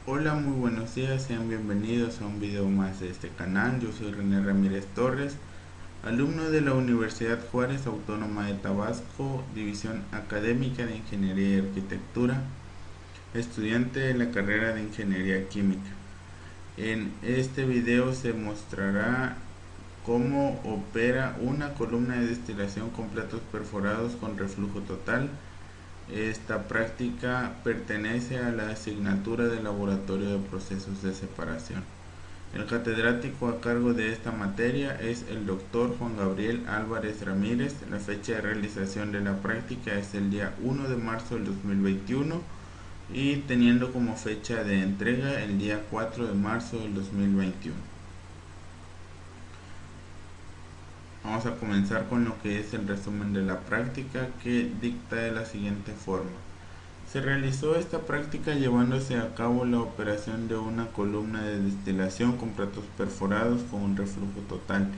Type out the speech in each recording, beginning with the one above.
Hola, muy buenos días, sean bienvenidos a un video más de este canal. Yo soy René Ramírez Torres, alumno de la Universidad Juárez Autónoma de Tabasco, División Académica de Ingeniería y Arquitectura, estudiante de la carrera de Ingeniería Química. En este video se mostrará cómo opera una columna de destilación con platos perforados con reflujo total. Esta práctica pertenece a la asignatura de Laboratorio de Procesos de Separación. El catedrático a cargo de esta materia es el doctor Juan Gabriel Álvarez Ramírez. La fecha de realización de la práctica es el día 1 de marzo del 2021 y teniendo como fecha de entrega el día 4 de marzo del 2021. Vamos a comenzar con lo que es el resumen de la práctica, que dicta de la siguiente forma. Se realizó esta práctica llevándose a cabo la operación de una columna de destilación con platos perforados con un reflujo total,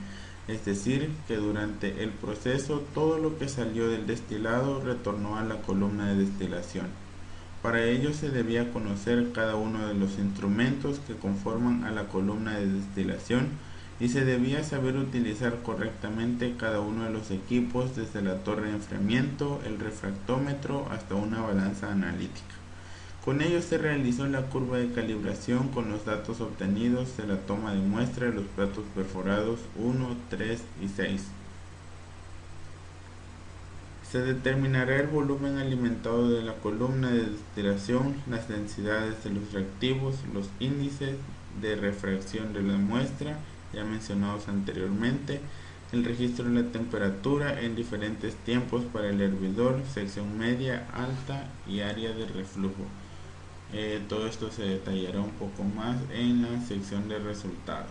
es decir, que durante el proceso todo lo que salió del destilado retornó a la columna de destilación. Para ello se debía conocer cada uno de los instrumentos que conforman a la columna de destilación y se debía saber utilizar correctamente cada uno de los equipos, desde la torre de enfriamiento, el refractómetro hasta una balanza analítica. Con ello se realizó la curva de calibración con los datos obtenidos de la toma de muestra de los platos perforados 1, 3 y 6. Se determinará el volumen alimentado de la columna de destilación, las densidades de los reactivos, los índices de refracción de la muestra, ya mencionados anteriormente, el registro de la temperatura en diferentes tiempos para el hervidor, sección media, alta y área de reflujo. Todo esto se detallará un poco más en la sección de resultados.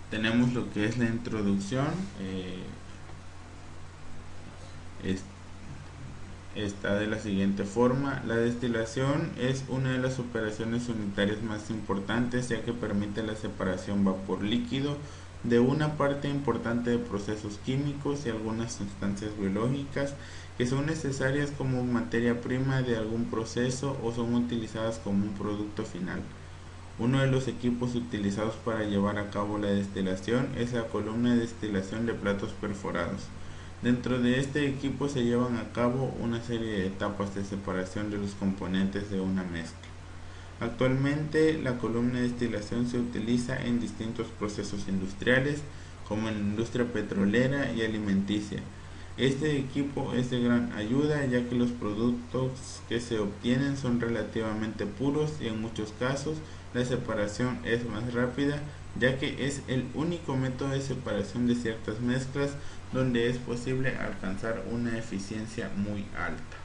Tenemos lo que es la introducción. es- Está de la siguiente forma. La destilación es una de las operaciones unitarias más importantes, ya que permite la separación vapor-líquido de una parte importante de procesos químicos y algunas sustancias biológicas que son necesarias como materia prima de algún proceso o son utilizadas como un producto final. Uno de los equipos utilizados para llevar a cabo la destilación es la columna de destilación de platos perforados. Dentro de este equipo se llevan a cabo una serie de etapas de separación de los componentes de una mezcla. Actualmente la columna de destilación se utiliza en distintos procesos industriales, como en la industria petrolera y alimenticia. Este equipo es de gran ayuda, ya que los productos que se obtienen son relativamente puros y en muchos casos la separación es más rápida, ya que es el único método de separación de ciertas mezclas donde es posible alcanzar una eficiencia muy alta.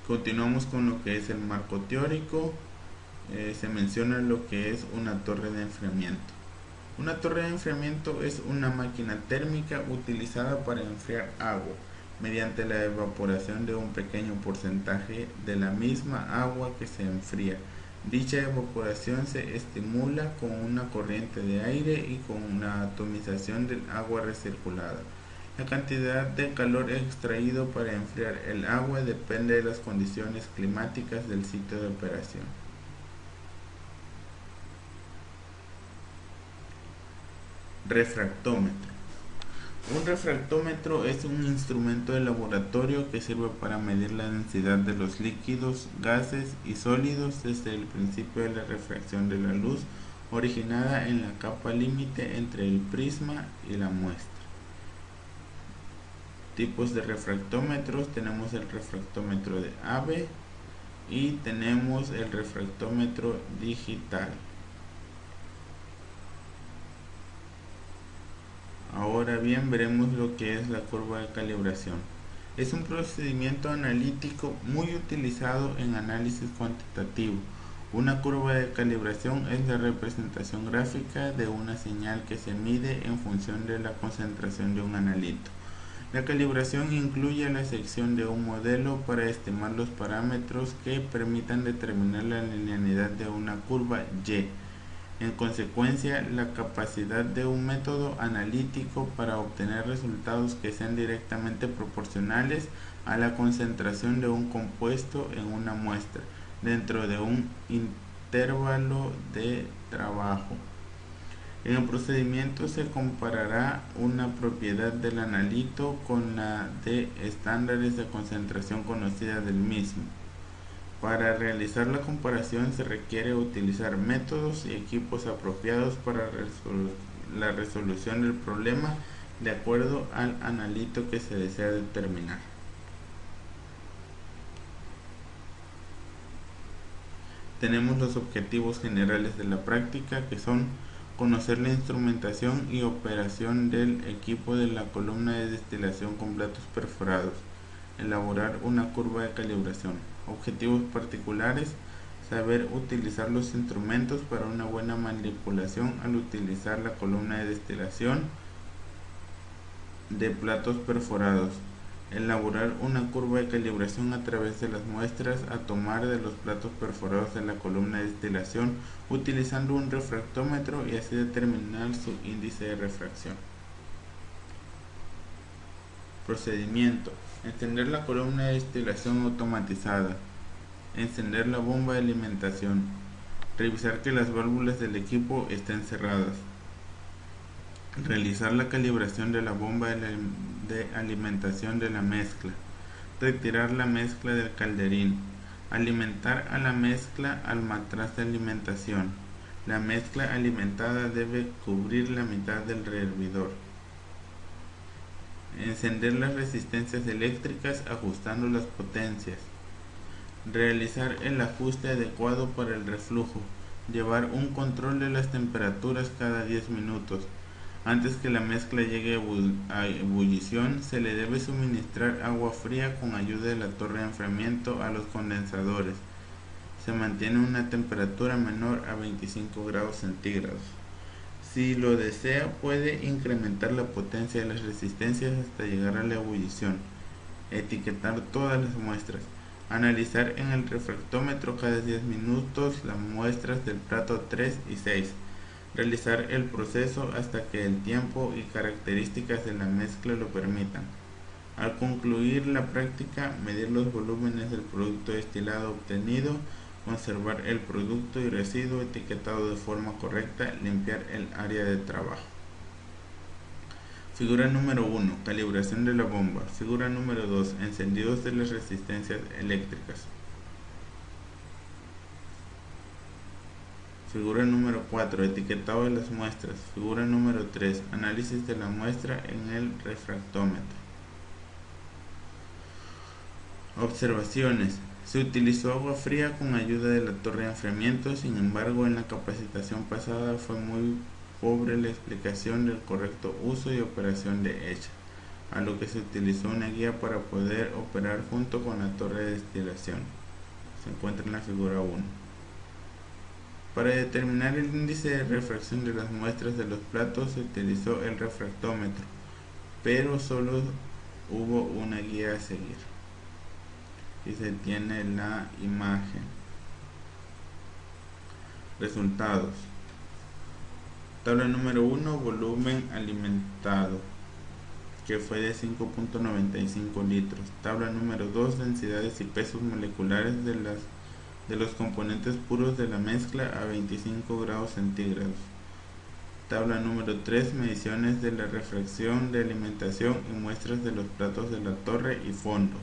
Continuamos con lo que es el marco teórico. Se menciona lo que es una torre de enfriamiento. Una torre de enfriamiento es una máquina térmica utilizada para enfriar agua mediante la evaporación de un pequeño porcentaje de la misma agua que se enfría. Dicha evaporación se estimula con una corriente de aire y con la atomización del agua recirculada. La cantidad de calor extraído para enfriar el agua depende de las condiciones climáticas del sitio de operación. Refractómetro. Un refractómetro es un instrumento de laboratorio que sirve para medir la densidad de los líquidos, gases y sólidos desde el principio de la refracción de la luz originada en la capa límite entre el prisma y la muestra. Tipos de refractómetros: tenemos el refractómetro de ave y tenemos el refractómetro digital. Ahora bien, veremos lo que es la curva de calibración. Es un procedimiento analítico muy utilizado en análisis cuantitativo. Una curva de calibración es la representación gráfica de una señal que se mide en función de la concentración de un analito. La calibración incluye la sección de un modelo para estimar los parámetros que permitan determinar la linealidad de una curva Y. En consecuencia, la capacidad de un método analítico para obtener resultados que sean directamente proporcionales a la concentración de un compuesto en una muestra dentro de un intervalo de trabajo. En el procedimiento se comparará una propiedad del analito con la de estándares de concentración conocida del mismo. Para realizar la comparación se requiere utilizar métodos y equipos apropiados para la resolución del problema de acuerdo al analito que se desea determinar. Tenemos los objetivos generales de la práctica, que son conocer la instrumentación y operación del equipo de la columna de destilación con platos perforados, elaborar una curva de calibración. Objetivos particulares: saber utilizar los instrumentos para una buena manipulación al utilizar la columna de destilación de platos perforados, elaborar una curva de calibración a través de las muestras a tomar de los platos perforados de la columna de destilación utilizando un refractómetro y así determinar su índice de refracción. Procedimiento: encender la columna de destilación automatizada, encender la bomba de alimentación, revisar que las válvulas del equipo estén cerradas, realizar la calibración de la bomba de alimentación de la mezcla, retirar la mezcla del calderín, alimentar a la mezcla al matraz de alimentación. La mezcla alimentada debe cubrir la mitad del hervidor. Encender las resistencias eléctricas ajustando las potencias. Realizar el ajuste adecuado para el reflujo. Llevar un control de las temperaturas cada 10 minutos. Antes que la mezcla llegue a ebullición, se le debe suministrar agua fría con ayuda de la torre de enfriamiento a los condensadores. Se mantiene una temperatura menor a 25 grados centígrados. Si lo desea, puede incrementar la potencia de las resistencias hasta llegar a la ebullición. Etiquetar todas las muestras. Analizar en el refractómetro cada 10 minutos las muestras del plato 3 y 6. Realizar el proceso hasta que el tiempo y características de la mezcla lo permitan. Al concluir la práctica, medir los volúmenes del producto destilado obtenido, conservar el producto y residuo etiquetado de forma correcta, limpiar el área de trabajo. Figura número 1. Calibración de la bomba. Figura número 2. Encendidos de las resistencias eléctricas. Figura número 4. Etiquetado de las muestras. Figura número 3. Análisis de la muestra en el refractómetro. Observaciones. Se utilizó agua fría con ayuda de la torre de enfriamiento, sin embargo en la capacitación pasada fue muy pobre la explicación del correcto uso y operación de ella, a lo que se utilizó una guía para poder operar junto con la torre de destilación. Se encuentra en la figura 1. Para determinar el índice de refracción de las muestras de los platos se utilizó el refractómetro, pero solo hubo una guía a seguir. Y se tiene la imagen. Resultados. Tabla número 1, volumen alimentado, que fue de 5.95 litros. Tabla número 2, densidades y pesos moleculares de los componentes puros de la mezcla a 25 grados centígrados. Tabla número 3, mediciones de la refracción de alimentación y muestras de los platos de la torre y fondo.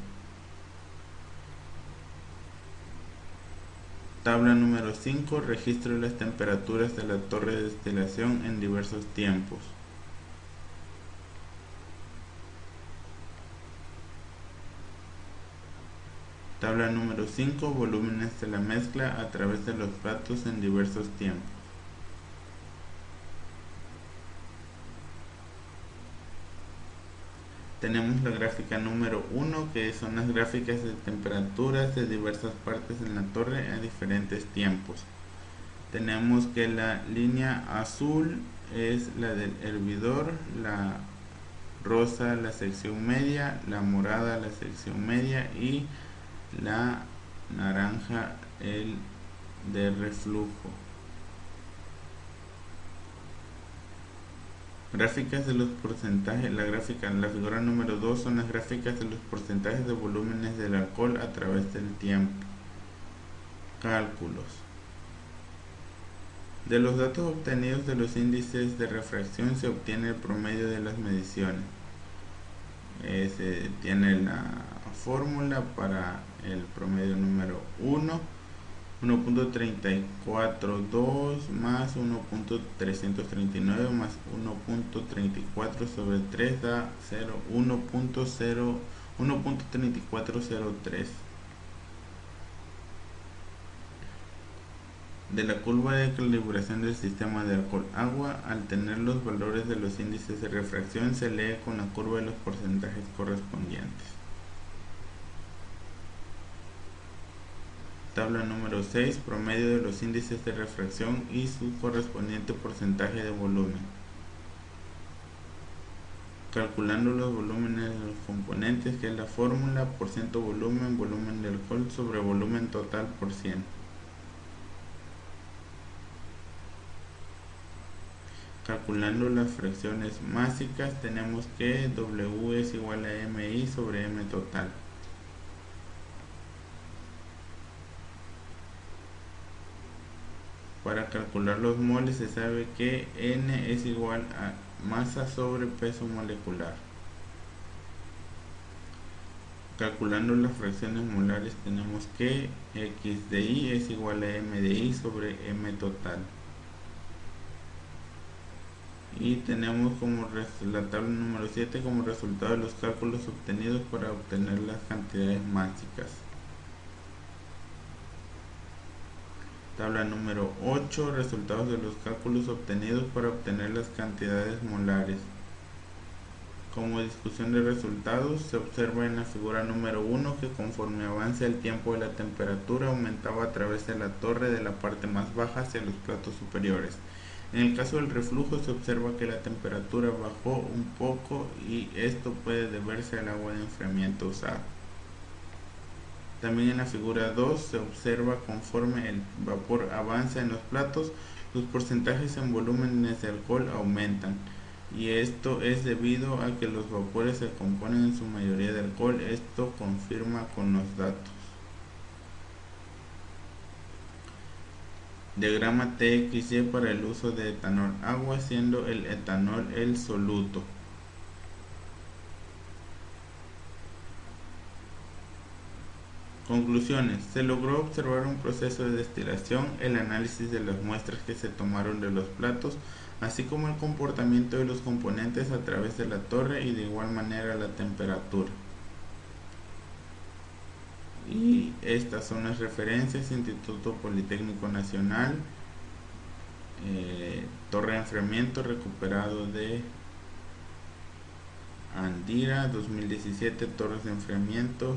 Tabla número 5, registro de las temperaturas de la torre de destilación en diversos tiempos. Tabla número 5, volúmenes de la mezcla a través de los platos en diversos tiempos. Tenemos la gráfica número 1, que son las gráficas de temperaturas de diversas partes en la torre a diferentes tiempos. Tenemos que la línea azul es la del hervidor, la rosa la sección media, la morada la sección media y la naranja el de reflujo. Gráficas de los porcentajes. La figura número 2 son las gráficas de los porcentajes de volúmenes del alcohol a través del tiempo. Cálculos. De los datos obtenidos de los índices de refracción se obtiene el promedio de las mediciones. Se tiene la fórmula para el promedio número 1, 1.342 más 1.339 más 1.34 sobre 3 da 1.3403. De la curva de calibración del sistema de alcohol-agua, al tener los valores de los índices de refracción, se lee con la curva de los porcentajes correspondientes. Tabla número 6, promedio de los índices de refracción y su correspondiente porcentaje de volumen. Calculando los volúmenes de los componentes, que es la fórmula % volumen, volumen de alcohol sobre volumen total por 100. Calculando las fracciones másicas, tenemos que W es igual a MI sobre M total. Para calcular los moles se sabe que N es igual a masa sobre peso molecular. Calculando las fracciones molares tenemos que X de I es igual a M de I sobre M total. Y tenemos como la tabla número 7 como resultado de los cálculos obtenidos para obtener las cantidades másicas. Tabla número 8, resultados de los cálculos obtenidos para obtener las cantidades molares. Como discusión de resultados, se observa en la figura número 1 que conforme avanza el tiempo de la temperatura aumentaba a través de la torre de la parte más baja hacia los platos superiores. En el caso del reflujo se observa que la temperatura bajó un poco y esto puede deberse al agua de enfriamiento usada. También en la figura 2 se observa conforme el vapor avanza en los platos, los porcentajes en volúmenes de alcohol aumentan. Y esto es debido a que los vapores se componen en su mayoría de alcohol. Esto confirma con los datos. Diagrama TXY para el uso de etanol agua, siendo el etanol el soluto. Conclusiones. Se logró observar un proceso de destilación, el análisis de las muestras que se tomaron de los platos, así como el comportamiento de los componentes a través de la torre y de igual manera la temperatura. Y estas son las referencias: Instituto Politécnico Nacional, torre de enfriamiento recuperado de Andira 2017, torres de enfriamiento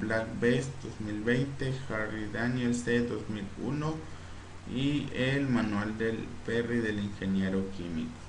Black Best 2020, Harry Daniel C 2001 y el manual del Perry del ingeniero químico.